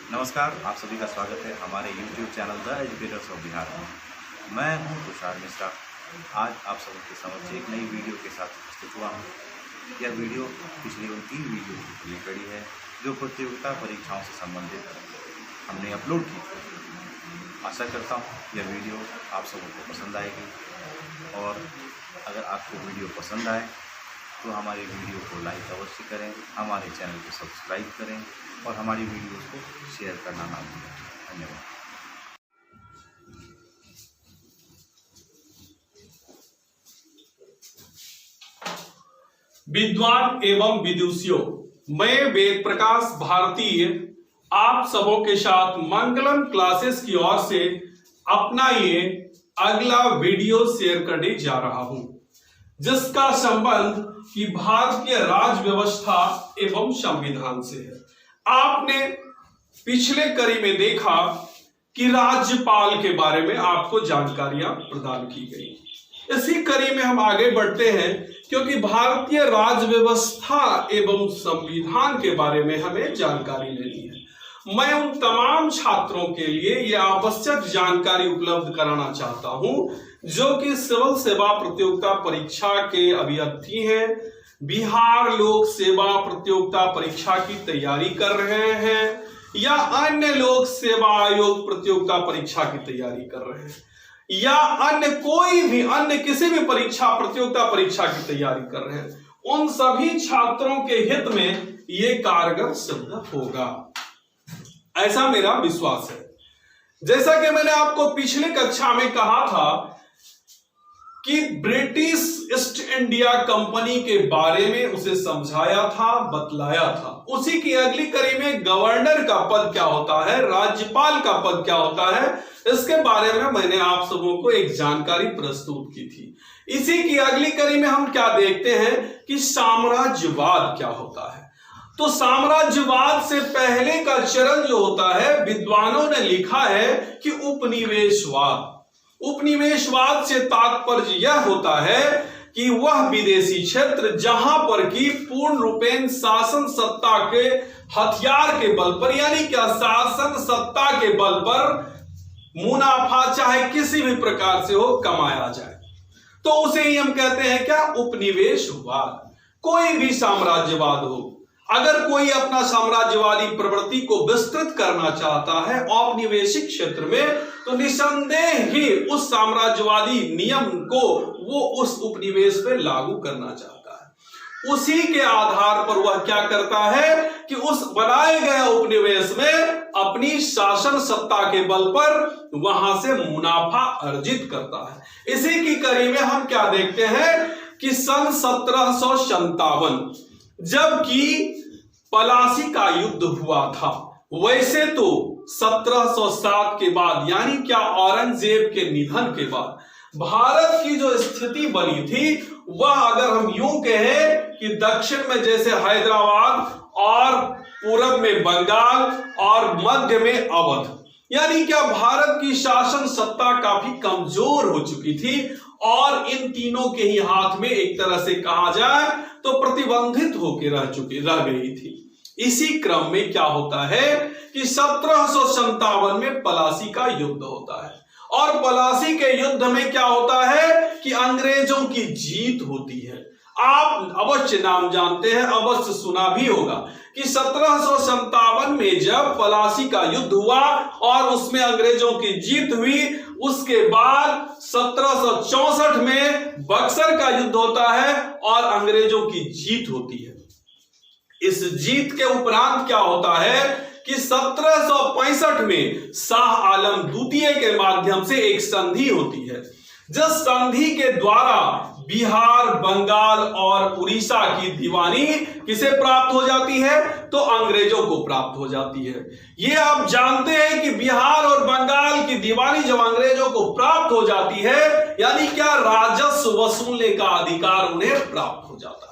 नमस्कार, आप सभी का स्वागत है हमारे YouTube channel the educators of Bihar में। मैं हूं तुषार मिश्रा। आज आप सभी के समक्ष एक नई वीडियो के साथ उपस्थित हुआ हूं। यह वीडियो पिछली उन 3 वीडियो की रिकॉर्डिंग है जो प्रतियोगिता परीक्षाओं से संबंधित हमने अपलोड की। आशा करता हूं यह वीडियो आप सबों को पसंद आएगी, और अगर आपको वीडियो पसंद आए तो हमारे वीडियो को लाइक अवश्य करें, हमारे चैनल को सब्सक्राइब करें और हमारी वीडियो को शेयर करना ना भूलें। धन्यवाद। विद्वान एवं विदुषियों, मैं वेद प्रकाश भारतीय आप सबों के साथ मंगलम क्लासेस की ओर से अपना ये अगला वीडियो शेयर करने जा रहा हूं, जिसका संबंध कि भारतीय राज व्यवस्था एवं संविधान से है। आपने पिछले कड़ी में देखा कि राज्यपाल के बारे में आपको जानकारियां प्रदान की गई। इसी कड़ी में हम आगे बढ़ते हैं, क्योंकि भारतीय राज व्यवस्था एवं संविधान के बारे में हमें जानकारी लेनी है। मैं उन तमाम छात्रों के लिए यह आवश्यक जानकारी उपलब्ध कराना चाहता हूं जो कि सिविल सेवा प्रतियोगिता परीक्षा के अभ्यर्थी हैं, बिहार लोक सेवा प्रतियोगिता परीक्षा की तैयारी कर रहे हैं, या अन्य लोक सेवा आयोग प्रतियोगिता परीक्षा की तैयारी कर रहे हैं, या अन्य किसी भी परीक्षा प्रतियोगिता परीक्षा की तैयारी कर रहे हैं। उन सभी छात्रों के हित में ये कारगर सिद्ध होगा, ऐसा मेरा विश्वास है। जैसा कि मैंने आपको पिछले कक्षा में कहा था कि ब्रिटिश ईस्ट इंडिया कंपनी के बारे में उसे समझाया था, बतलाया था। उसी की अगली कड़ी में गवर्नर का पद क्या होता है, राज्यपाल का पद क्या होता है, इसके बारे में मैंने आप सबों को एक जानकारी प्रस्तुत की थी। इसी की अगली कड़ी में हम क्या देखते हैं कि साम्राज्यवाद क्या होता है। तो साम्राज्यवाद से पहले का चरण जो होता है, विद्वानों ने लिखा है कि उपनिवेशवाद। उपनिवेशवाद से तात्पर्य यह होता है कि वह विदेशी क्षेत्र जहां पर की पूर्ण रूपेण शासन सत्ता के हथियार के बल पर, यानी क्या शासन सत्ता के बल पर मुनाफा चाहे किसी भी प्रकार से हो कमाया जाए, तो उसे ही हम कहते हैं क्या, उपनिवेशवाद। कोई भी साम्राज्यवाद हो, अगर कोई अपना साम्राज्यवादी प्रवृत्ति को विस्तृत करना चाहता है औपनिवेशिक क्षेत्र में, तो निसंदेह ही उस साम्राज्यवादी नियम को वो उस उपनिवेश पे लागू करना चाहता है। उसी के आधार पर वह क्या करता है कि उस बनाए गए उपनिवेश में अपनी शासन सत्ता के बल पर वहां से मुनाफा अर्जित करता है। इसी की कड़ी में हम क्या देखते हैं कि सन 1757 जबकि पलासी का युद्ध हुआ था, वैसे तो 1707 के बाद, यानी क्या औरंगजेब के निधन के बाद भारत की जो स्थिति बनी थी, वह अगर हम यूं कहें कि दक्षिण में जैसे हैदराबाद और पूरब में बंगाल और मध्य में अवध, यानी क्या भारत की शासन सत्ता काफी कमजोर हो चुकी थी और इन तीनों के ही हाथ में एक तरह से कहा जाए तो प्रतिबंधित होकर रह गई थी। इसी क्रम में क्या होता है कि 1757 में पलासी का युद्ध होता है, और पलासी के युद्ध में क्या होता है कि अंग्रेजों की जीत होती है। आप अवश्य नाम जानते हैं, अवश्य सुना भी होगा कि 1757 में जब पलासी का युद्ध हुआ और उसमें अंग्रेजों की जीत हुई, उसके बाद 1764 में बक्सर का युद्ध होता है और अंग्रेजों की जीत होती है। इस जीत के उपरांत क्या होता है कि 1765 में शाह आलम द्वितीय के माध्यम से एक संधि होती है, जिस संधि के द्वारा बिहार, बंगाल और उड़ीसा की दीवानी किसे प्राप्त हो जाती है, तो अंग्रेजों को प्राप्त हो जाती है। ये आप जानते हैं कि बिहार और बंगाल की दीवानी जब अंग्रेजों को प्राप्त हो जाती है, यानी क्या राजस्व वसूलने का अधिकार उन्हें प्राप्त हो जाता है।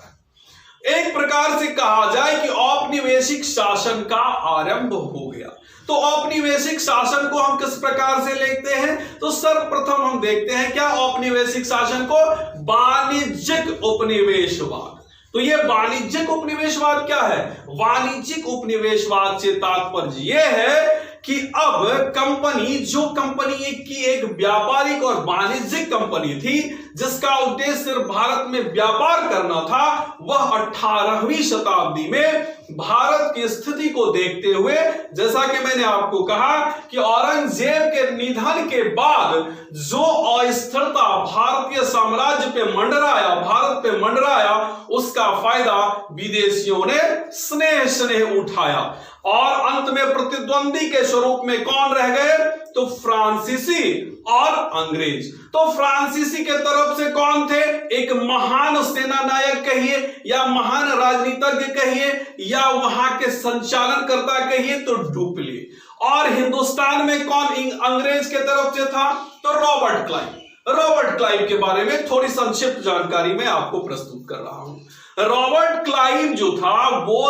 एक प्रकार से कहा जाए कि औपनिवेशिक शासन का आरंभ हो गया। तो औपनिवेशिक शासन को हम किस प्रकार से लेते हैं, तो सर्वप्रथम हम देखते हैं क्या औपनिवेशिक शासन को, वाणिज्यिक उपनिवेशवाद। तो ये वाणिज्यिक उपनिवेशवाद क्या है? वाणिज्यिक उपनिवेशवाद से तात्पर्य यह है कि अब कंपनी, जो कंपनी की एक व्यापारिक और वाणिज्यिक कंपनी थी जिसका उद्देश्य सिर्फ भारत में व्यापार करना था, वह 18वीं शताब्दी में भारत की स्थिति को देखते हुए, जैसा कि मैंने आपको कहा कि औरंगजेब के निधन के बाद जो अस्थिरता भारतीय साम्राज्य पे मंडराया, भारत पे मंडराया, उसका फायदा विदेशियों ने स्नेह स्नेह उठाया और अंत में प्रतिद्वंदी के स्वरूप में कौन रह गए? तो फ्रांसीसी और अंग्रेज। तो फ्रांसीसी के तरफ से कौन थे? एक महान सेना नायक कहिए या महान राजनीतिज्ञ कहिए या वहां के संचालनकर्ता कहिए तो डुप्ले। और हिंदुस्तान में कौन अंग्रेज के तरफ से था? तो रॉबर्ट क्लाइव। रॉबर्ट क्लाइव के बारे में थोड़ी संक्षिप्त जानकारी मैं आपको प्रस्तुत कर रहा हूं। रॉबर्ट क्लाइव जो था वो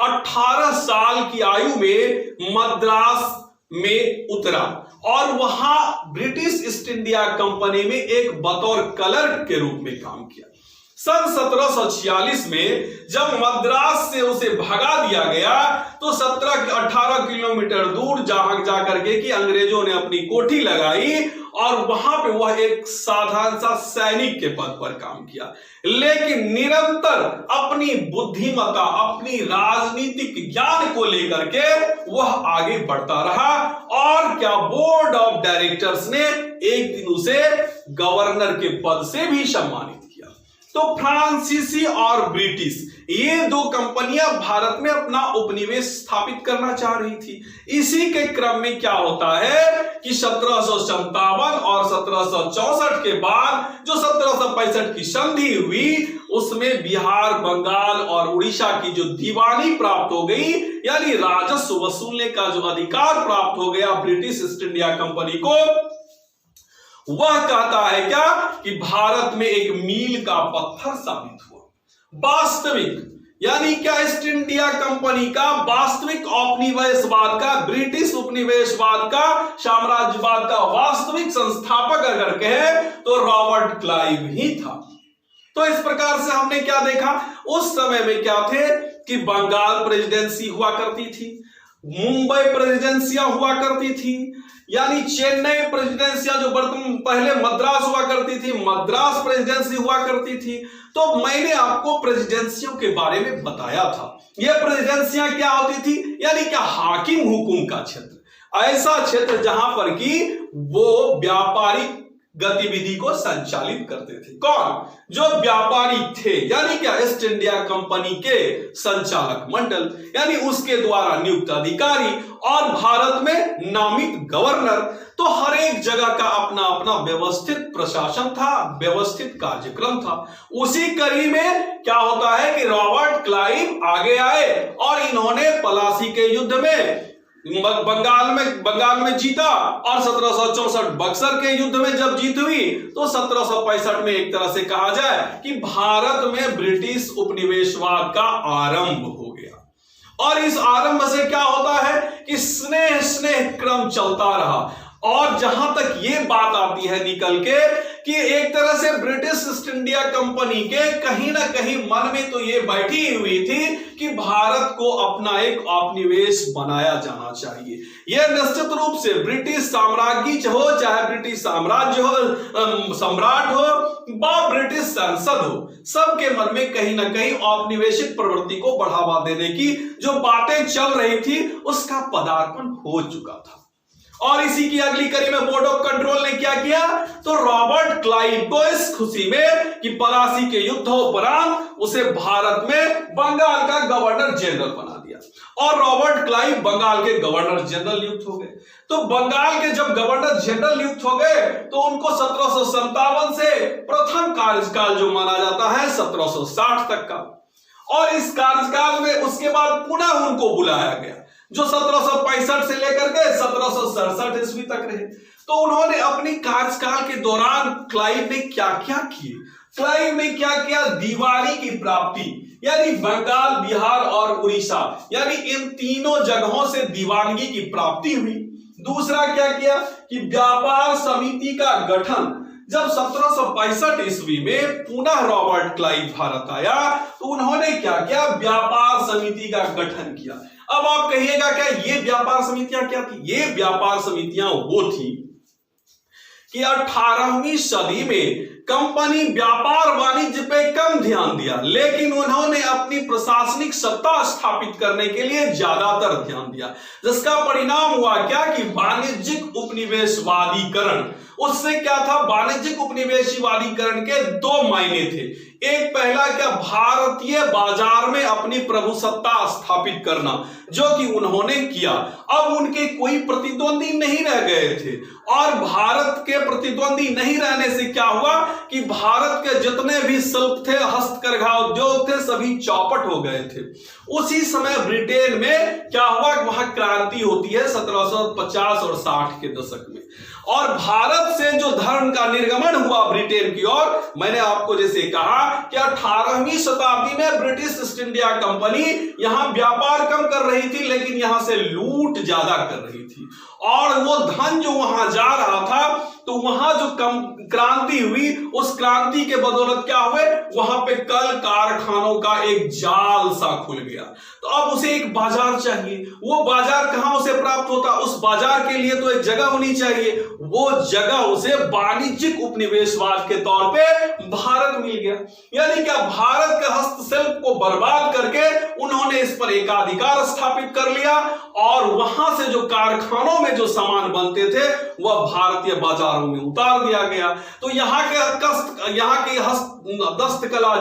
18 साल की आयु में मद्रास में उतरा और वहां ब्रिटिश ईस्ट इंडिया कंपनी में एक बतौर क्लर्क के रूप में काम किया। सन 1746 में जब मद्रास से उसे भगा दिया गया तो 18 किलोमीटर दूर जहां जाकर के कि अंग्रेजों ने अपनी कोठी लगाई और वहां पे वह एक साधारण सा सैनिक के पद पर काम किया, लेकिन निरंतर अपनी बुद्धिमत्ता, अपनी राजनीतिक ज्ञान को लेकर के वह आगे बढ़ता रहा और क्या बोर्ड ऑफ डायरेक्टर्स ने एक दिन उसे गवर्नर के पद से भी सम्मानित किया। तो फ्रांसीसी और ब्रिटिश ये दो कंपनियां भारत में अपना उपनिवेश स्थापित करना चाह रही थी। इसी के क्रम में क्या होता है कि 1757 और 1764 के बाद जो 1765 की संधि हुई उसमें बिहार, बंगाल और उड़ीसा की जो दीवानी प्राप्त हो गई, यानी राजस्व वसूलने का जो अधिकार प्राप्त हो गया ब्रिटिश ईस्ट इंडिया कंपनी को, वह कहता है क्या कि भारत में एक मील का पत्थर साबित हुआ। वास्तविक यानी क्या ईस्ट इंडिया कंपनी का वास्तविक औपनिवेशवाद का, ब्रिटिश उपनिवेशवाद का, साम्राज्यवाद का वास्तविक संस्थापक अगर कहे तो रॉबर्ट क्लाइव ही था। तो इस प्रकार से हमने क्या देखा, उस समय में क्या थे कि बंगाल प्रेसिडेंसी हुआ करती थी, मुंबई प्रेसिडेंसियां हुआ करती थी, यानी चेन्नई प्रेसिडेंसियां जो वर्तमान पहले मद्रास हुआ करती थी, मद्रास प्रेसिडेंसी हुआ करती थी। तो मैंने आपको प्रेसिडेंसियों के बारे में बताया था। ये प्रेसिडेंसियां क्या होती थी, यानी क्या हाकिम हुकुम का क्षेत्र, ऐसा क्षेत्र जहां पर कि वो व्यापारिक गतिविधि को संचालित करते थे। कौन? जो व्यापारी थे, यानी क्या ईस्ट इंडिया कंपनी के संचालक मंडल, यानी उसके द्वारा नियुक्त अधिकारी और भारत में नामित गवर्नर। तो हर एक जगह का अपना अपना व्यवस्थित प्रशासन था, व्यवस्थित कार्यक्रम था। उसी कड़ी में क्या होता है कि रॉबर्ट क्लाइव आगे आए और इन्होंने पलासी के युद्ध में बंगाल में जीता और 1764 बक्सर के युद्ध में जब जीत हुई तो 1765 में एक तरह से कहा जाए कि भारत में ब्रिटिश उपनिवेशवाद का आरंभ हो गया। और इस आरंभ से क्या होता है कि स्नेह स्नेह क्रम चलता रहा और जहां तक ये बात आती है निकल के कि एक तरह से ब्रिटिश ईस्ट इंडिया कंपनी के कहीं ना कहीं मन में तो ये बैठी हुई थी कि भारत को अपना एक औपनिवेश बनाया जाना चाहिए। यह निश्चित रूप से ब्रिटिश साम्राज्य हो, चाहे ब्रिटिश साम्राज्य हो, सम्राट हो व ब्रिटिश संसद हो, सबके मन में कहीं ना कहीं औपनिवेशिक प्रवृत्ति को बढ़ावा देने की जो बातें चल रही थी उसका पदार्पण हो चुका था। और इसी की अगली कड़ी में बोर्ड ऑफ कंट्रोल ने क्या किया, तो रॉबर्ट क्लाइव को इस खुशी में कि पलासी के युद्धोपरांत उसे भारत में बंगाल का गवर्नर जनरल बना दिया और रॉबर्ट क्लाइव बंगाल के गवर्नर जनरल नियुक्त हो गए। तो बंगाल के जब गवर्नर जनरल नियुक्त हो गए तो उनको 1757 से प्रथम कार्यकाल जो माना जाता है 1760 तक का, और इस कार्यकाल में उसके बाद पुनः उनको बुलाया गया जो 1765 से लेकर के 1767 ईस्वी तक रहे। तो उन्होंने अपनी कार्यकाल के दौरान क्लाइव ने क्या क्या किए, क्लाइव ने क्या किया, दीवानी की प्राप्ति, यानी बंगाल, बिहार और उड़ीसा, यानी इन तीनों जगहों से दीवानगी की प्राप्ति हुई। दूसरा क्या किया कि व्यापार समिति का गठन, जब 1765 ईस्वी में पुनः रॉबर्ट क्लाइव भारत आया तो उन्होंने क्या किया, व्यापार समिति का गठन किया। अब आप कहिएगा क्या ये व्यापार समितियां क्या थी? ये व्यापार समितियां वो थी कि 18वीं सदी में कंपनी व्यापार वाणिज्य पे कम ध्यान दिया, लेकिन उन्होंने अपनी प्रशासनिक सत्ता स्थापित करने के लिए ज्यादातर ध्यान दिया, जिसका परिणाम हुआ क्या कि वाणिज्यिक उपनिवेशवादीकरण। उससे क्या था, वाणिज्यिक उपनिवेशवादीकरण के दो मायने थे। एक पहला क्या, भारतीय बाजार में अपनी प्रभुसत्ता स्थापित करना, जो कि उन्होंने किया। अब उनके कोई प्रतिद्वंदी नहीं रह गए थे, और भारत के प्रतिद्वंदी नहीं रहने से क्या हुआ कि भारत के जितने भी शिल्प थे, हस्तकरघा उद्योग थे, सभी चौपट हो गए थे। उसी समय ब्रिटेन में क्या हुआ, वहां क्रांति होती है 1750 और 60 के दशक में, और भारत से जो धर्म का निर्गमन हुआ ब्रिटेन की ओर, मैंने आपको जैसे कहा कि 18वीं शताब्दी में ब्रिटिश ईस्ट इंडिया कंपनी यहां व्यापार कम कर रही थी, लेकिन यहां से लूट ज्यादा कर रही थी, और वो धन जो वहां जा रहा था, तो वहां जो क्रांति हुई, उस क्रांति के बदौलत क्या हुए, वहां पे कल कारखानों का एक जाल सा खुल गया। तो अब उसे एक बाजार चाहिए, वो बाजार कहां उसे प्राप्त होता, उस बाजार के लिए तो एक जगह होनी चाहिए, वो जगह उसे वाणिज्यिक उपनिवेशवाद के तौर पे भारत मिल गया। यानी क्या, भारत के हस्तशिल्प को बर्बाद करके उन्होंने इस पर एकाधिकार स्थापित कर लिया, और वहां से जो कारखानों में जो सामान बनते थे वह भारतीय बाजारों में उतार दिया गया। तो यहाँ की हस्तकला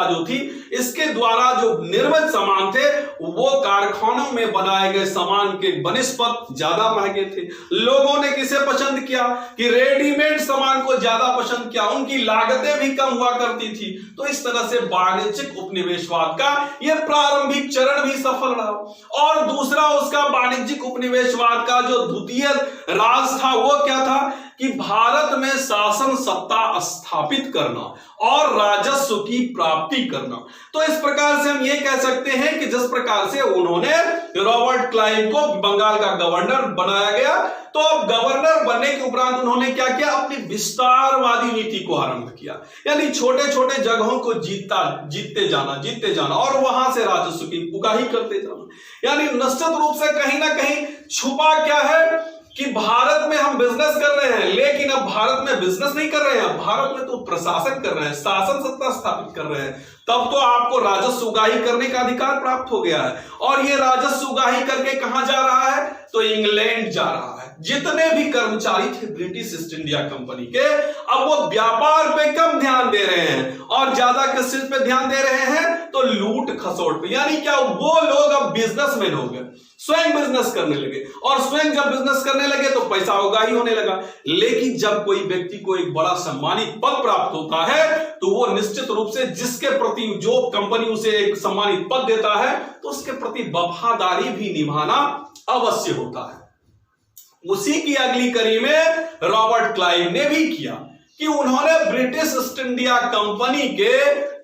जो थी, इसके द्वारा जो निर्मित सामान थे वो कारखानों में बनाए गए सामान के बनिस्पत ज्यादा महंगे थे। लोगों ने किसे पसंद किया कि रेडीमेड सामान को ज्यादा पसंद किया, उनकी लागतें भी कम हुआ करती थी। तो इस तरह से वाणिज्यिक उपनिवेशवाद का यह प्रारंभिक चरण भी सफल रहा। और दूसरा उसका वाणिज्यिक उपनिवेशवाद का जो द्वितीय राज था वो क्या था कि भारत में शासन सत्ता स्थापित करना और राजस्व की प्राप्ति करना। तो इस प्रकार से हम ये कह सकते हैं कि जिस प्रकार से उन्होंने रॉबर्ट क्लाइव को बंगाल का गवर्नर बनाया गया, तो अब गवर्नर बनने के उपरांत उन्होंने क्या किया, अपनी विस्तारवादी नीति को आरंभ किया। यानी छोटे छोटे जगहों को जीतते जाना और वहां से राजस्व की उगाही करते जाना। यानी निश्चित रूप से कहीं ना कहीं छुपा क्या है कि भारत में हम बिजनेस कर रहे हैं, लेकिन अब भारत में बिजनेस नहीं कर रहे हैं, भारत में तो प्रशासन कर रहे हैं, शासन सत्ता स्थापित कर रहे हैं। तब तो आपको राजस्व उगाही करने का अधिकार प्राप्त हो गया है, और ये राजस्व उगाही करके कहां जा रहा है, तो इंग्लैंड जा रहा है। जितने भी कर्मचारी थे ब्रिटिश ईस्ट इंडिया कंपनी के, अब वो व्यापार पे कम ध्यान दे रहे हैं और ज्यादा किस चीज पे ध्यान दे रहे हैं, तो लूट खसोट पे। यानी क्या, वो लोग अब बिजनेसमैन हो गए, स्वयं बिजनेस करने लगे, और स्वयं जब बिजनेस करने लगे तो पैसा उगाही होने लगा। लेकिन जब कोई व्यक्ति को एक बड़ा सम्मानित पद प्राप्त होता है, तो वो निश्चित रूप से जिसके प्रति जो कंपनी उसे एक सम्मानित पद देता है, तो उसके प्रति वफादारी भी निभाना अवश्य होता है। उसी की अगली कड़ी में रॉबर्ट क्लाइव ने भी किया कि उन्होंने ब्रिटिश ईस्ट इंडिया कंपनी के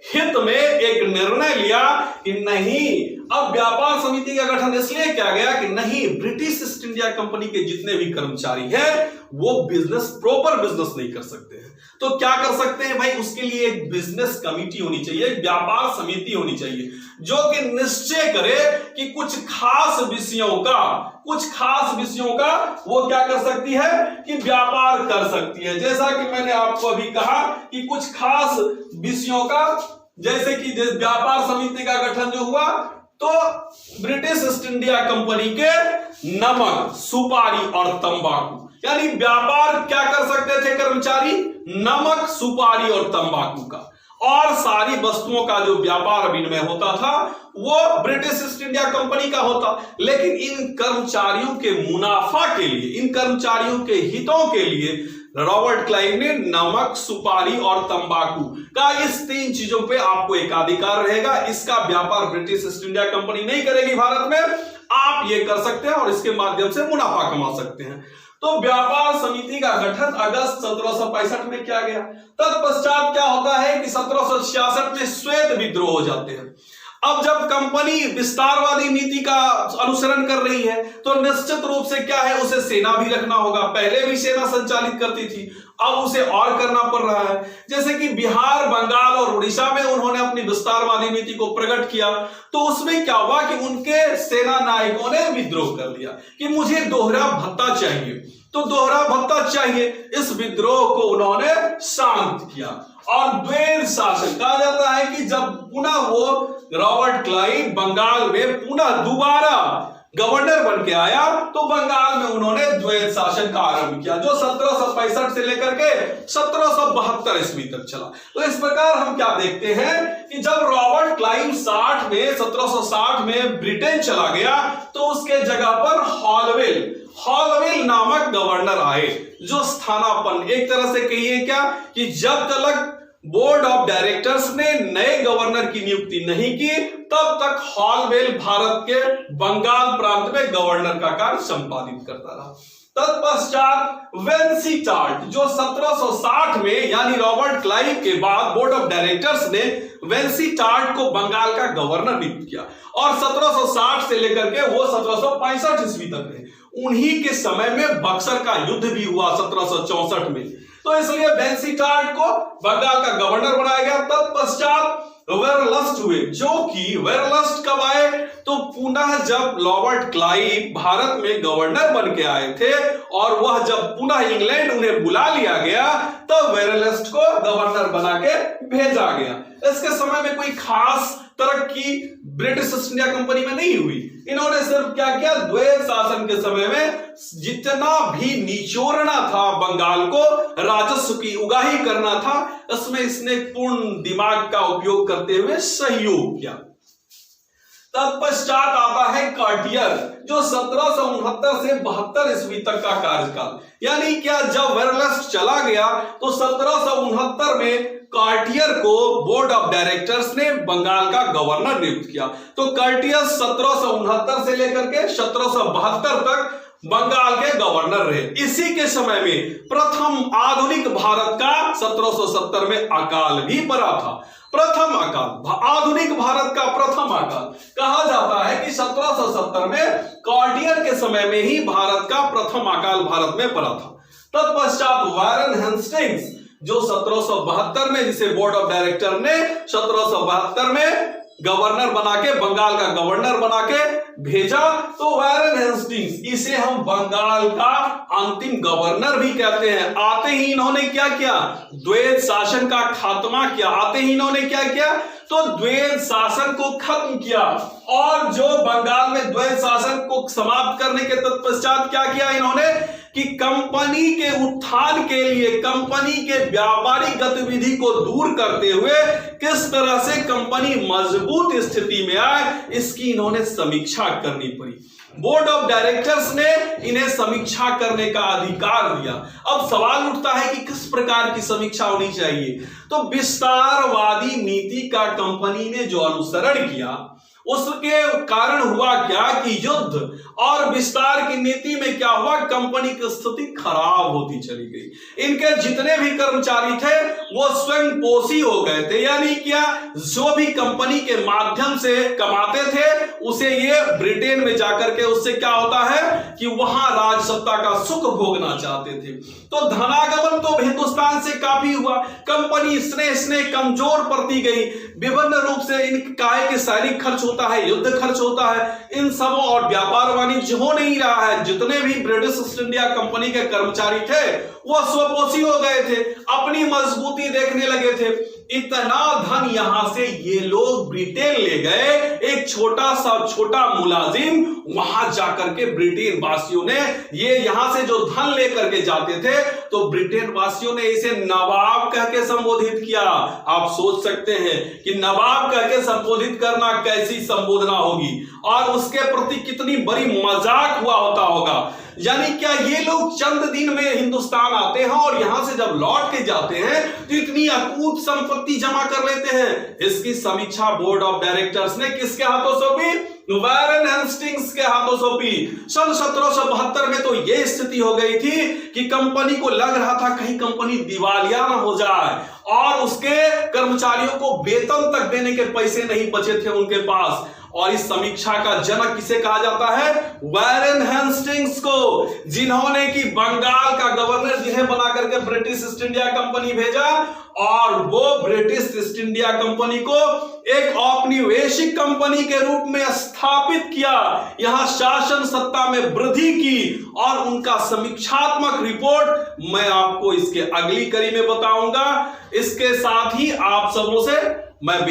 हित में एक निर्णय लिया कि नहीं, अब व्यापार समिति का गठन इसलिए किया गया कि नहीं, ब्रिटिश ईस्ट इंडिया कंपनी के जितने भी कर्मचारी हैं वो प्रॉपर बिजनेस नहीं कर सकते हैं। तो क्या कर सकते हैं भाई, उसके लिए एक बिजनेस कमिटी होनी चाहिए, व्यापार समिति होनी चाहिए, जो कि निश्चय करे कि कुछ खास विषयों का वो क्या कर सकती है कि व्यापार कर सकती है। जैसा कि मैंने आपको अभी कहा कि कुछ खास विषयों का, जैसे कि व्यापार समिति का गठन जो हुआ, तो ब्रिटिश ईस्ट इंडिया कंपनी के नमक, सुपारी और तंबाकू, यानी व्यापार क्या कर सकते थे कर्मचारी, नमक, सुपारी और तंबाकू का, और सारी वस्तुओं का जो व्यापार विनिमय होता था वो ब्रिटिश ईस्ट इंडिया कंपनी का होता। लेकिन इन कर्मचारियों के मुनाफा के लिए, इन कर्मचारियों के हितों के लिए रॉबर्ट क्लाइव ने नमक, सुपारी और तंबाकू का, इस तीन चीजों पे आपको एकाधिकार रहेगा। इसका व्यापार ब्रिटिश ईस्ट इंडिया कंपनी नहीं करेगी भारत में, आप ये कर सकते हैं और इसके माध्यम से मुनाफा कमा सकते हैं। तो व्यापार समिति का गठन अगस्त 1765 में किया गया। तत्पश्चात क्या होता है कि 1766 में श्वेत विद्रोह हो जाते हैं। अब जब कंपनी विस्तारवादी नीति का अनुसरण कर रही है तो निश्चित रूप से क्या है, उसे सेना भी रखना होगा। पहले भी सेना संचालित करती थी, अब उसे और करना पड़ रहा है। जैसे कि बिहार, बंगाल और उड़ीसा में उन्होंने अपनी विस्तारवादी नीति को प्रकट किया, तो उसमें क्या हुआ कि उनके सेना नायकों ने विद्रोह कर लिया कि मुझे दोहरा भत्ता चाहिए, तो दोहरा भत्ता चाहिए। इस विद्रोह को उन्होंने शांत किया और द्वैध शासन कहा जाता है कि जब पुनः वो रॉबर्ट क्लाइव बंगाल में पुनः दोबारा गवर्नर बन के आया तो बंगाल में उन्होंने द्वैध शासन का आरंभ किया, जो 1765 से लेकर के 1772 ईस्वी तक चला। तो इस प्रकार हम क्या देखते हैं कि जब रॉबर्ट क्लाइव 1760 में ब्रिटेन चला गया तो उसके जगह पर हॉलवेल नामक गवर्नर आए, जो स्थानापन्न एक तरह से कहिए क्या कि जब तक बोर्ड ऑफ डायरेक्टर्स ने नए गवर्नर की नियुक्ति नहीं की तब तक हॉलवेल भारत के बंगाल प्रांत में गवर्नर का कार्य संपादित करता रहा। तत्पश्चात वेंसीटार्ट, जो 1760 में यानी रॉबर्ट क्लाइव के बाद बोर्ड ऑफ डायरेक्टर्स ने वेंसीटार्ट को बंगाल का गवर्नर नियुक्त किया और 1760 से लेकर के वो 1765 ईस्वी तक रहे। उन्हीं के समय में बक्सर का युद्ध भी हुआ 1764 में, तो इसलिए वेंसीटार्ट को बंगाल का गवर्नर बनाया गया। तत्पश्चात वेरलस्ट हुए, जो कि वेरलस्ट कब आए तो पुनः जब रॉबर्ट क्लाइव भारत में गवर्नर बन के आए थे और वह जब पुनः इंग्लैंड उन्हें बुला लिया गया तब वेरलस्ट को गवर्नर बना के भेजा गया। इसके समय में कोई खास तरक्की ब्रिटिश ईस्ट इंडिया कंपनी में नहीं हुई। इन्होंने सिर्फ क्या किया, द्वैध शासन के समय में जितना भी निचोड़ना था बंगाल को, राजस्व की उगाही करना था, इसमें इसने पूर्ण दिमाग का उपयोग करते हुए सहयोग किया। तत्पश्चात आता है कार्टियर, जो 1769 से 72 ईस्वी तक का कार्यकाल, यानी क्या जब वेरलस्ट चला गया तो 1769 में कार्टियर को बोर्ड ऑफ डायरेक्टर्स ने बंगाल का गवर्नर नियुक्त किया। तो कार्टियर 1769 से लेकर के 1772 तक बंगाल के गवर्नर रहे। इसी के समय में प्रथम आधुनिक भारत का 1770 में अकाल भी पड़ा था। प्रथम अकाल, आधुनिक भारत का प्रथम अकाल कहा जाता है कि 1770 में कार्टियर के समय में ही भारत का प्रथम अकाल भारत में पड़ा था। तत्पश्चात वारेन हेस्टिंग्स, जो 1772 में, जिसे बोर्ड ऑफ डायरेक्टर ने 1772 में गवर्नर बना के, बंगाल का गवर्नर बना के भेजा, तो वारेन हेस्टिंग्स, इसे हम बंगाल का अंतिम गवर्नर भी कहते हैं। आते ही इन्होंने क्या किया, द्वैध शासन का खात्मा किया। आते ही इन्होंने क्या किया, तो द्वैध शासन को खत्म किया और जो बंगाल में द्वैध शासन को समाप्त करने के तत्पश्चात क्या किया इन्होंने कि कंपनी के उत्थान के लिए, कंपनी के व्यापारिक गतिविधि को दूर करते हुए किस तरह से कंपनी मजबूत स्थिति में आए, इसकी इन्होंने समीक्षा करनी पड़ी। बोर्ड ऑफ डायरेक्टर्स ने इन्हें समीक्षा करने का अधिकार दिया। अब सवाल उठता है कि किस प्रकार की समीक्षा होनी चाहिए, तो विस्तारवादी नीति का कंपनी ने जो अनुसरण किया उसके कारण हुआ क्या कि युद्ध और विस्तार की नीति में क्या हुआ, कंपनी की स्थिति खराब होती चली गई। इनके जितने भी कर्मचारी थे वो स्वयं पोषी हो गए थे, यानी क्या, जो भी कंपनी के माध्यम से कमाते थे उसे ये ब्रिटेन में जाकर के उससे क्या होता है कि वहां राजसत्ता का सुख भोगना चाहते थे। तो धनागमन तो हिंदुस्तान से काफी हुआ, कंपनी स्ने कमजोर पड़ती गई। विभिन्न रूप से इनका के सैनिक खर्च होता है, युद्ध खर्च होता है, इन सबों और व्यापार वाणिज्य हो नहीं रहा है। जितने भी ब्रिटिश ईस्ट इंडिया कंपनी के कर्मचारी थे वो स्वपोषी हो गए थे, अपनी मजबूती देखने लगे थे। इतना धन यहां से ये लोग ब्रिटेन ले गए, एक छोटा मुलाजिम वहां जाकर के ब्रिटेन वासियों ने ये यहां से जो धन लेकर के जाते थे तो ब्रिटेन वासियों ने इसे नवाब कह के संबोधित किया। आप सोच सकते हैं कि नवाब कह के संबोधित करना कैसी संबोधना होगी और उसके प्रति कितनी बड़ी मजाक हुआ होता होगा। यानी क्या ये लोग चंद दिन में हिंदुस्तान आते हैं और यहां से जब लौट के जाते हैं तो इतनी अकूत संपत्ति जमा कर लेते हैं? इसकी समीक्षा बोर्ड ऑफ डायरेक्टर्स ने किसके हाथों सौंपी? वैरेन हेस्टिंग्स के हाथों सौंपी। सन 1772 में तो यह स्थिति हो गई थी कि कंपनी को लग रहा था कहीं कंपनी दिवालिया ना हो जाए और उसके कर्मचारियों को वेतन तक देने के पैसे नहीं बचे थे उनके पास। और इस समीक्षा का जनक किसे कहा जाता है? वैरेन हेस्टिंग्स को, जिन्होंने कि बंगाल का गवर्नर जिन्हें बना करके ब्रिटिश ईस्ट इंडिया कंपनी भेजा और वो ब्रिटिश ईस्ट इंडिया कंपनी को एक औपनिवेशिक कंपनी के रूप में स्थापित किया, यहां शासन सत्ता में वृद्धि की। और उनका समीक्षात्मक रिपोर्ट मैं आपको इसके अगली कड़ी में बताऊंगा। इसके साथ ही आप सबों से मैं